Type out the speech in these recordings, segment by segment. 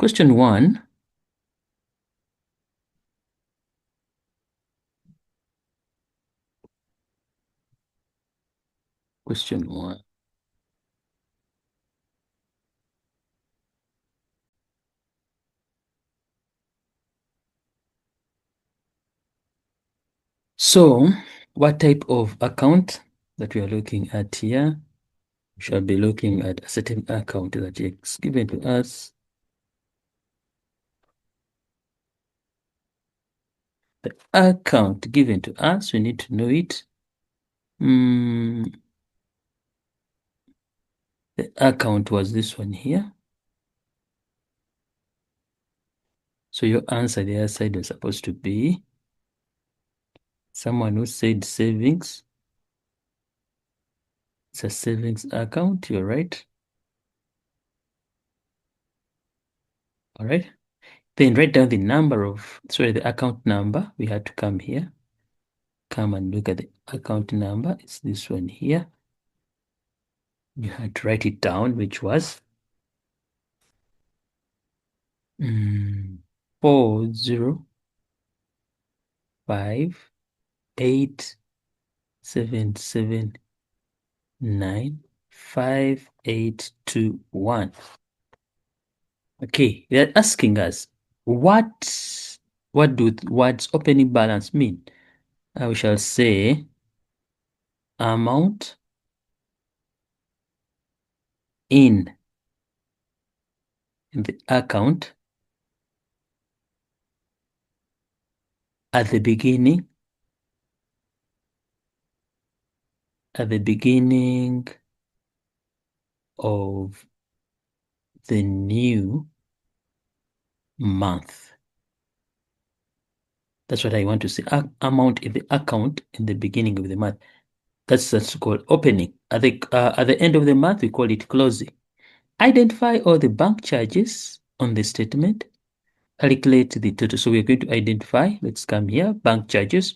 Question 1. Question 1. So, what type of account that we are looking at here? We shall be looking at a certain account that is given to us. The account given to us, we need to know it. The account was this one here. So your answer the other side was supposed to be someone who said savings. It's a savings account, you're right. All right. Then write down the account number. We had to come here. Come and look at the account number. It's this one here. You had to write it down, which was 40587795821. Okay, they're asking us what do words opening balance mean? We shall say amount in the account at the beginning of the new month. That's what I want to say. Amount in the account in the beginning of the month. That's called opening. At the end of the month, we call it closing. Identify all the bank charges on the statement. Calculate the total. So we're going to identify. Let's come here. Bank charges.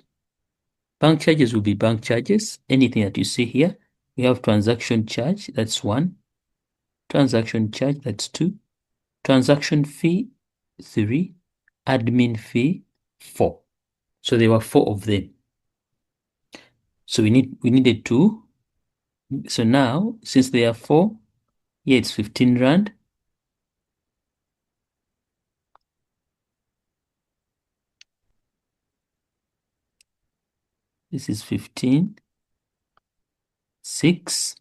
Bank charges will be bank charges. Anything that you see here. We have transaction charge. That's 1. Transaction charge. That's 2. Transaction fee, 3. Admin fee, 4. So there were 4 of them. So we needed 2. So now, since there are 4, here it's 15 rand. This is 15, 6,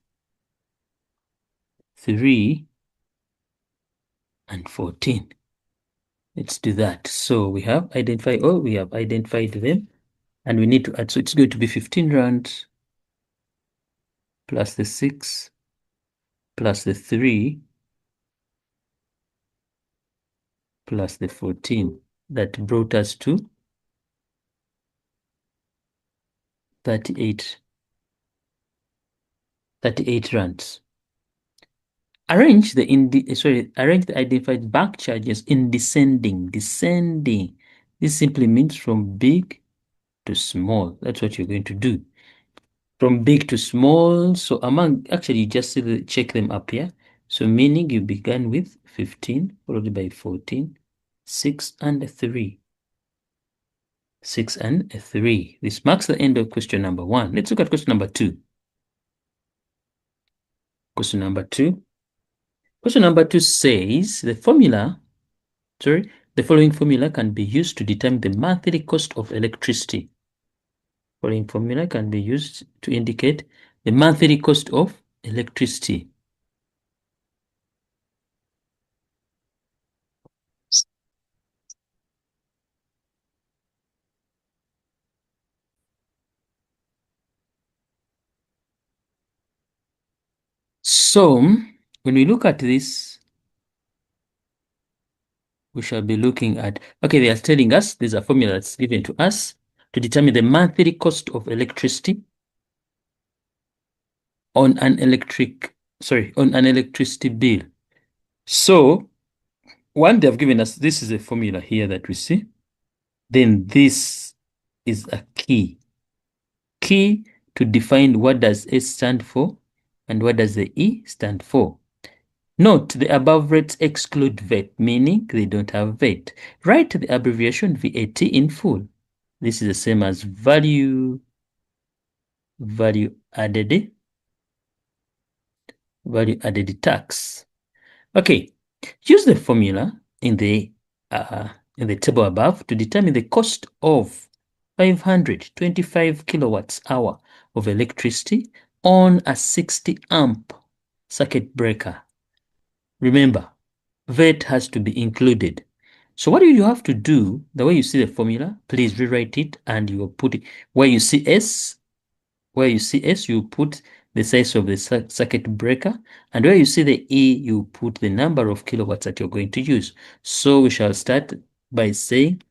3, and 14. Let's do that. So we have identified them, and we need to add. So it's going to be 15 rand plus the 6 plus the 3 plus the 14. That brought us to 38 rands. Arrange the identified bank charges in descending. This simply means from big to small. That's what you're going to do. From big to small. So you just check them up here. So meaning you began with 15 followed by 14, 6 and 3. 6 and 3. This marks the end of question number 1. Let's look at question number 2. Question number 2. Question number 2 says the following formula can be used to determine the monthly cost of electricity. Following formula can be used to indicate the monthly cost of electricity. So when we look at this, we shall be looking at, okay, they are telling us there's a formula that's given to us to determine the monthly cost of electricity on an electricity bill. So one, they have given us, this is a formula here that we see. Then this is a key to define what does S stand for and what does the E stand for. Note the above rates exclude VAT, meaning they don't have VAT. Write the abbreviation VAT in full. This is the same as value added tax. Okay, use the formula in the table above to determine the cost of 525 kilowatts hour of electricity on a 60 amp circuit breaker. Remember, VAT has to be included. So what do you have to do? The way you see the formula, please rewrite it and you will put it where you see S. Where you see S, you put the size of the circuit breaker, and where you see the E, you put the number of kilowatts that you're going to use. So we shall start by saying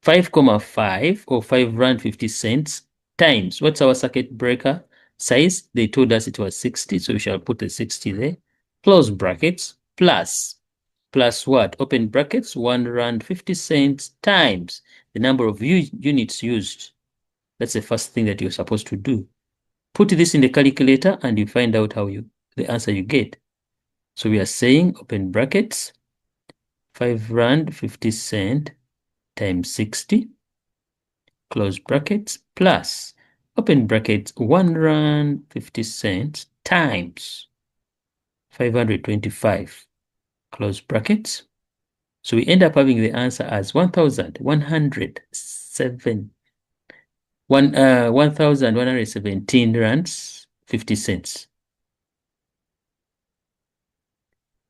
5,5 or 5 rand 50 cents times, what's our circuit breaker size? They told us it was 60, so we shall put a 60 there, close brackets, plus what? Open brackets, 1 rand 50 cents times the number of units used. That's the first thing that you're supposed to do. Put this in the calculator and you find out the answer you get. So we are saying, open brackets, 5 rand 50 cent times 60, close brackets, plus, open brackets, 1 rand 50 cents times 525, close brackets. So we end up having the answer as 1,117 rands 50 cents.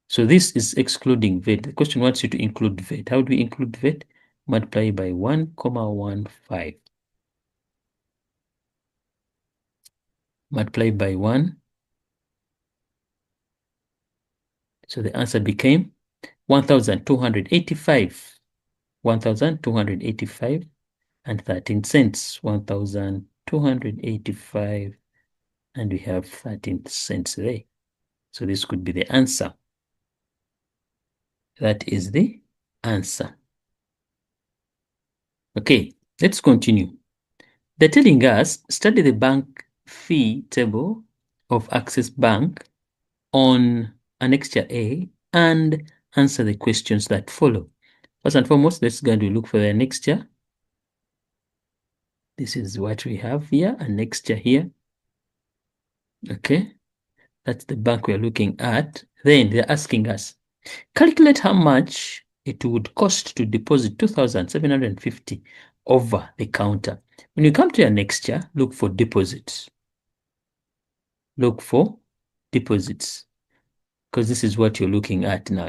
So this is excluding VAT. The question wants you to include VAT. How do we include VAT? Multiply by 1,15. Multiply by 1. So the answer became 1,285. 1,285 and 13 cents. 1,285 and we have 13 cents there. So this could be the answer. That is the answer. Okay, let's continue. They're telling us, study the bank fee table of Access Bank on Annexure A and answer the questions that follow. First and foremost, let's go and look for the annexure. This is what we have here, annexure here. Okay, that's the bank we're looking at. Then they're asking us, calculate how much it would cost to deposit 2,750 over the counter. When you come to your annexure, look for deposits. Look for deposits, because this is what you're looking at now,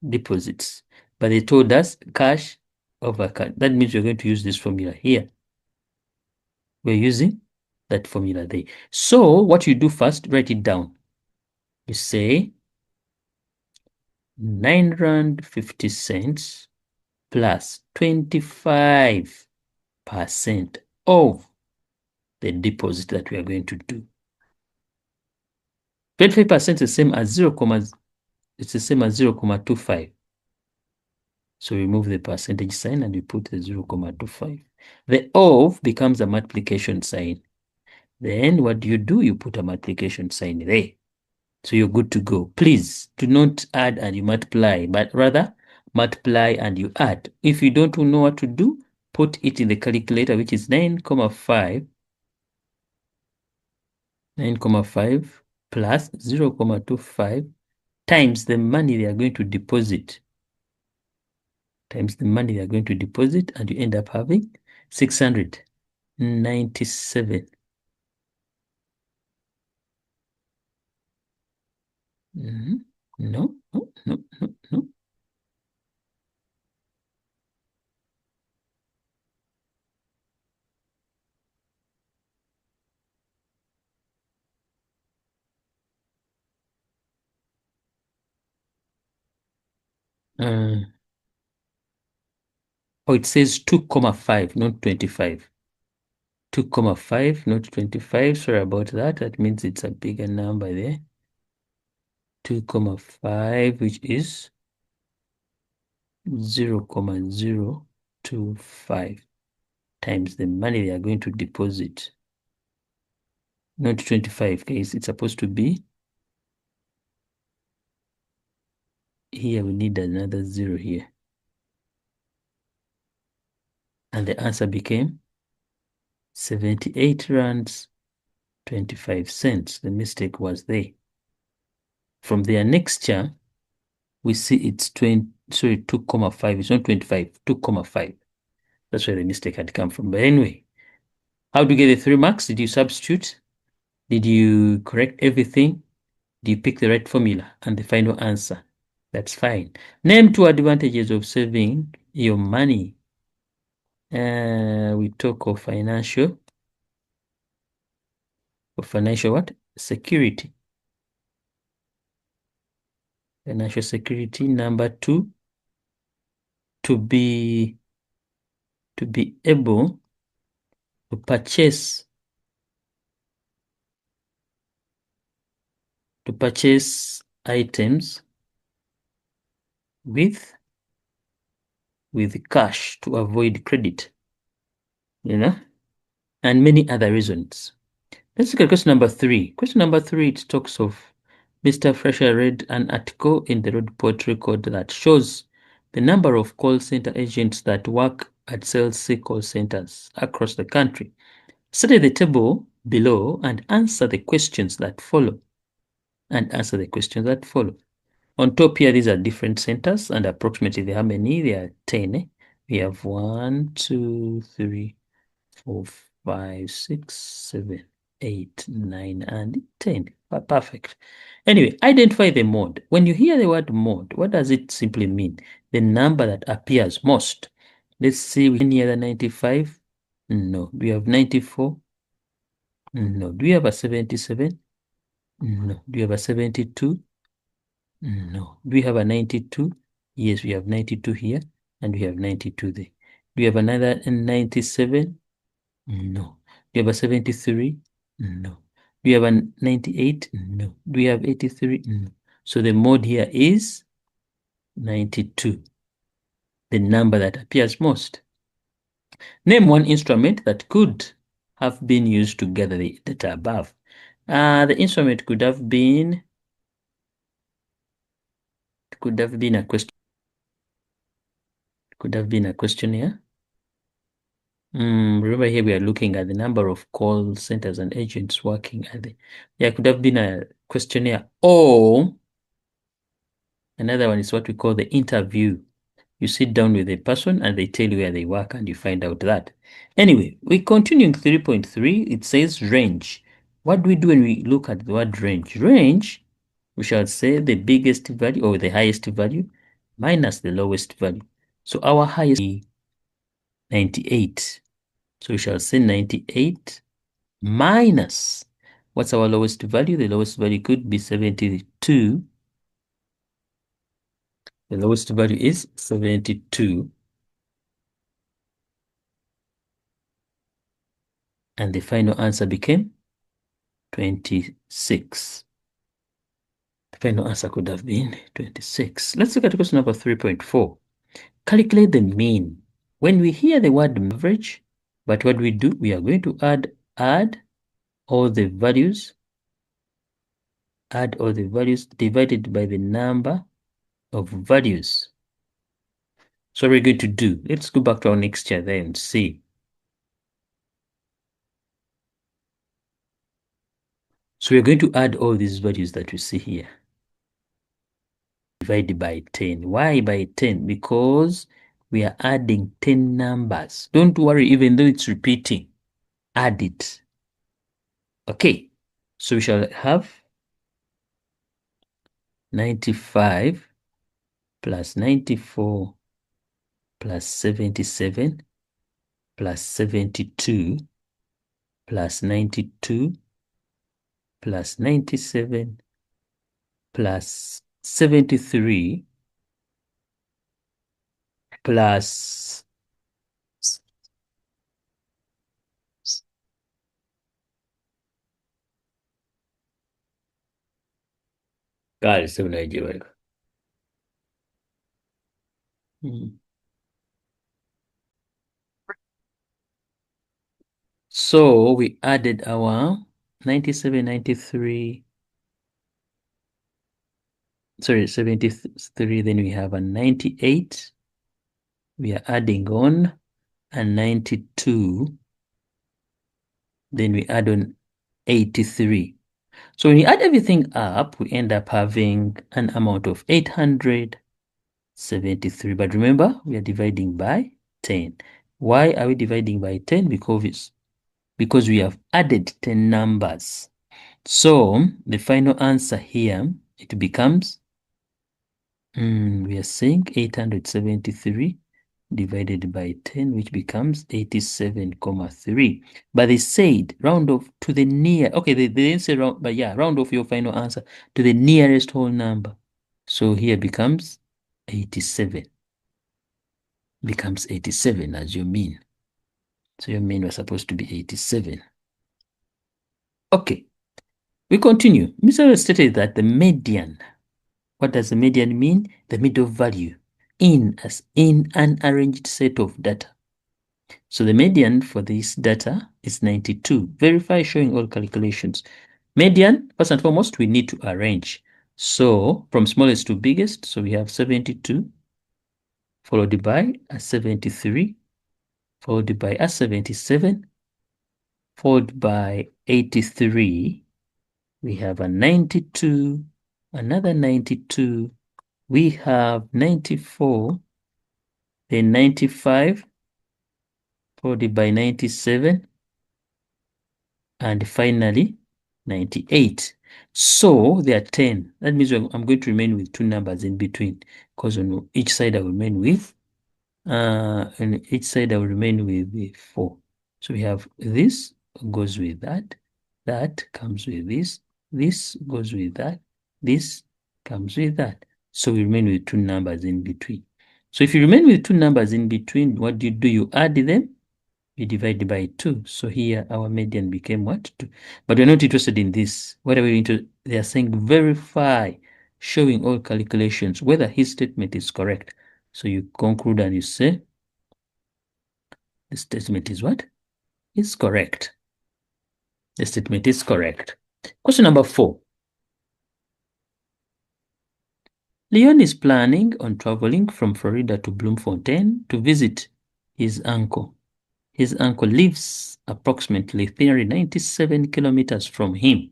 deposits. But they told us cash over cash. That means we're going to use this formula here. We're using that formula there. So what you do first, write it down. You say 9 rand 50 cents plus 25% of the deposit that we are going to do. 25% is the same as 0.25. So remove the percentage sign and we put the 0.25. The of becomes a multiplication sign. Then what do? You put a multiplication sign there. So you're good to go. Please do not add and you multiply, but rather multiply and you add. If you don't know what to do, put it in the calculator, which is 9,5 plus 0.25 times the money they are going to deposit. And you end up having 697. No. it says 2,5, not 25. 2,5, not 25. Sorry about that. That means it's a bigger number there. 2,5, which is 0,025 times the money they are going to deposit. Not 25, guys. It's supposed to be here we need another 0 here. And the answer became 78 rands 25 cents. The mistake was there. From their next year, we see it's 2,5. It's not 25, 2,5. That's where the mistake had come from. But anyway, how do you get the 3 marks? Did you substitute? Did you correct everything? Did you pick the right formula and the final answer? That's fine. Name 2 advantages of saving your money. We talk of financial what? Security. Financial security. Number 2, to be able to purchase items with cash to avoid credit, and many other reasons. Let's look at question number 3. Question number 3, it talks of Mr. Fresher read an article in the Road Report record that shows the number of call center agents that work at sales C call centers across the country. Study the table below and answer the questions that follow. On top here, these are different centers, and approximately how many? There are 10. We have 1, 2, 3, 4, 5, 6, 7, 8, 9, and 10. Perfect. Anyway, identify the mode. When you hear the word mode, what does it simply mean? The number that appears most. Let's see, any other 95? No. Do we have 94? No. Do we have a 77? No. Do we have a 72? No. Do we have a 92? Yes, we have 92 here, and we have 92 there. Do we have another 97? No. Do you have a 73? No. Do you have a 98? No. Do we have 83? No. So the mode here is 92, the number that appears most. Name one instrument that could have been used to gather the data above. The instrument could have been a question. Could have been a questionnaire. Remember here we are looking at the number of call centers and agents working at the. Yeah, could have been a questionnaire, or another one is what we call the interview. You sit down with a person and they tell you where they work and you find out that. Anyway, we continue in 3.3. It says range. What do we do when we look at the word range? Range, we shall say the biggest value or the highest value minus the lowest value. So our highest is 98. So we shall say 98 minus, what's our lowest value? The lowest value could be 72. The lowest value is 72. And the final answer became 26. The final answer could have been 26. Let's look at question number 3.4. Calculate the mean. When we hear the word average, but what we do, we are going to add all the values, divided by the number of values. So we're going to do, let's go back to our next chart there and see. So we're going to add all these values that we see here. Divide by 10. Why by 10? Because we are adding 10 numbers. Don't worry, even though it's repeating, add it. Okay, so we shall have 95 plus 94 plus 77 plus 72 plus 92 plus 97 plus 73 plus God, so Nigeria. So we added our 97, 93, sorry, 73, then we have a 98. We are adding on a 92. Then we add on 83. So when you add everything up, we end up having an amount of 873. But remember, we are dividing by 10. Why are we dividing by 10? Because we have added 10 numbers. So the final answer here, it becomes, we are saying 873 divided by 10, which becomes 87.3. But they said round off to the near, okay, they didn't say round, but yeah, round off your final answer to the nearest whole number. So here becomes 87. Becomes 87 as your mean. So your mean was supposed to be 87. Okay, we continue. Mr. stated that the median, what does the median mean? The middle value in an arranged set of data. So the median for this data is 92. Verify showing all calculations. Median, first and foremost, we need to arrange. So from smallest to biggest, so we have 72, followed by a 73, followed by a 77, followed by 83. We have a 92, another 92. We have 94, then 95, followed by 97, and finally 98. So there are 10. That means I'm going to remain with two numbers in between, because on each side I will remain with, and each side I will remain with 4. So we have this goes with that, that comes with this goes with that, this comes with that. So we remain with two numbers in between. So if you remain with two numbers in between, what do? You add them, we divide by 2. So here our median became what? 2. But we're not interested in this. What are we into? They are saying verify, showing all calculations, whether his statement is correct. So you conclude and you say, the statement is what? Is correct. The statement is correct. Question number 4. Leon is planning on traveling from Florida to Bloemfontein to visit his uncle. His uncle lives approximately 397 kilometers from him.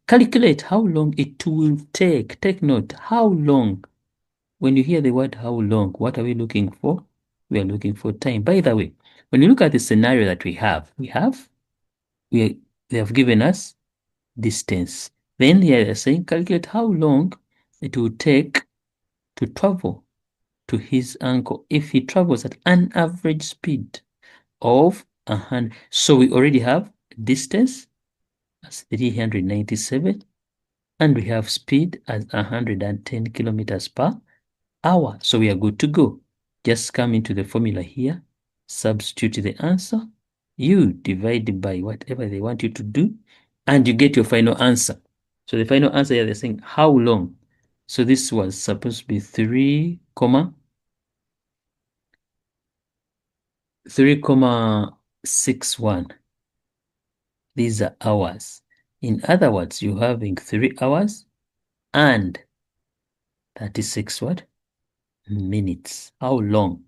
Calculate how long it will take. Take note, how long. When you hear the word how long, what are we looking for? We are looking for time. By the way, when you look at the scenario that they have given us distance. Then here they're saying calculate how long it will take to travel to his uncle if he travels at an average speed of 100. So we already have distance as 397, and we have speed as 110 kilometers per hour. So we are good to go. Just come into the formula here, substitute the answer, you divide by whatever they want you to do, and you get your final answer. So the final answer here, they're saying how long. So this was supposed to be 3,61. These are hours. In other words, you're having 3 hours and 36 what? Minutes. How long?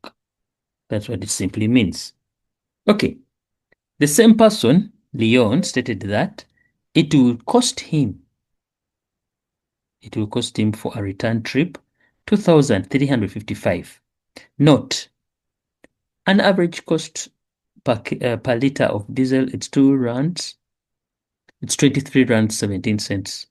That's what it simply means. Okay. The same person, Leon, stated that it will cost him for a return trip 2,355. Note, an average cost per liter of diesel, it's 2 rands. It's 23 rands 17 cents.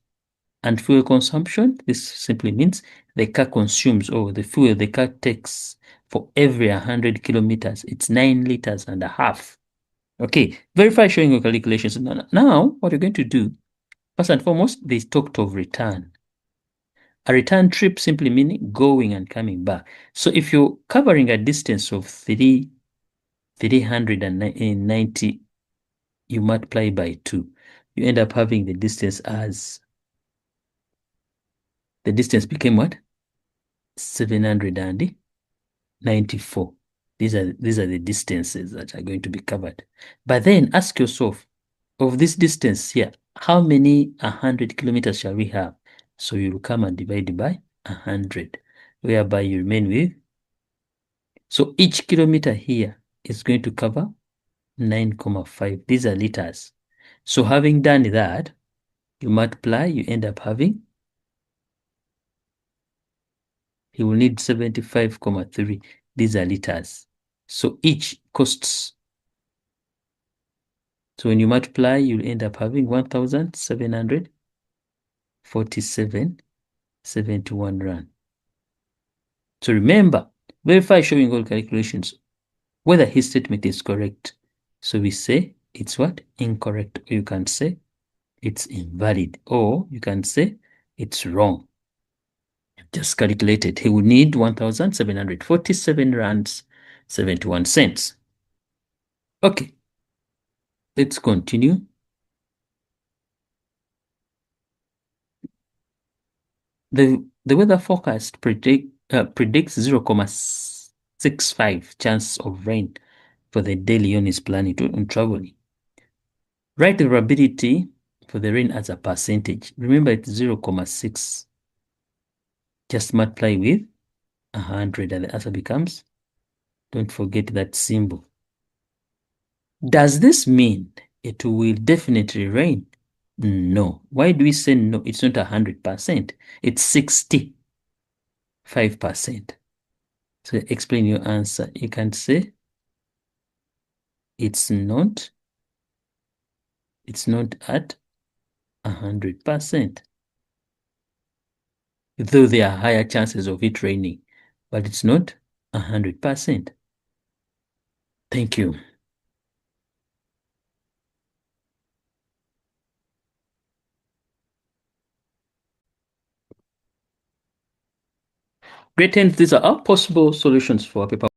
And fuel consumption, this simply means the car consumes, or the fuel the car takes for every 100 kilometers, it's 9 liters and a half. Okay, verify showing your calculations. Now, what you're going to do, first and foremost, they talked of return. A return trip simply meaning going and coming back. So if you're covering a distance of 390, you multiply by 2. You end up having the distance as, the distance became what? 794. These are the distances that are going to be covered. But then ask yourself, of this distance here, how many 100 kilometers shall we have? So you'll come and divide by 100, whereby you remain with. So each kilometer here is going to cover 9,5. These are liters. So having done that, you multiply, you end up having, he will need 75,3. These are liters. So each costs. So when you multiply, you'll end up having 1,747.71 rand. So remember, verify showing all calculations whether his statement is correct. So we say it's what? Incorrect. Or you can say it's invalid. Or you can say it's wrong. Just calculated. He would need 1,747 rands 71 cents. Okay. Let's continue. The weather forecast predicts 0,65 chance of rain for the day Leon is planning on traveling. Write the probability for the rain as a percentage. Remember, it's 0,6. Just multiply with 100 and the answer becomes, don't forget that symbol. Does this mean it will definitely rain? No. Why do we say no? It's not 100%. It's 65%. So explain your answer. You can say it's not at 100%. Though there are higher chances of it raining, but it's not 100%. Thank you. Great, and these are all possible solutions for paper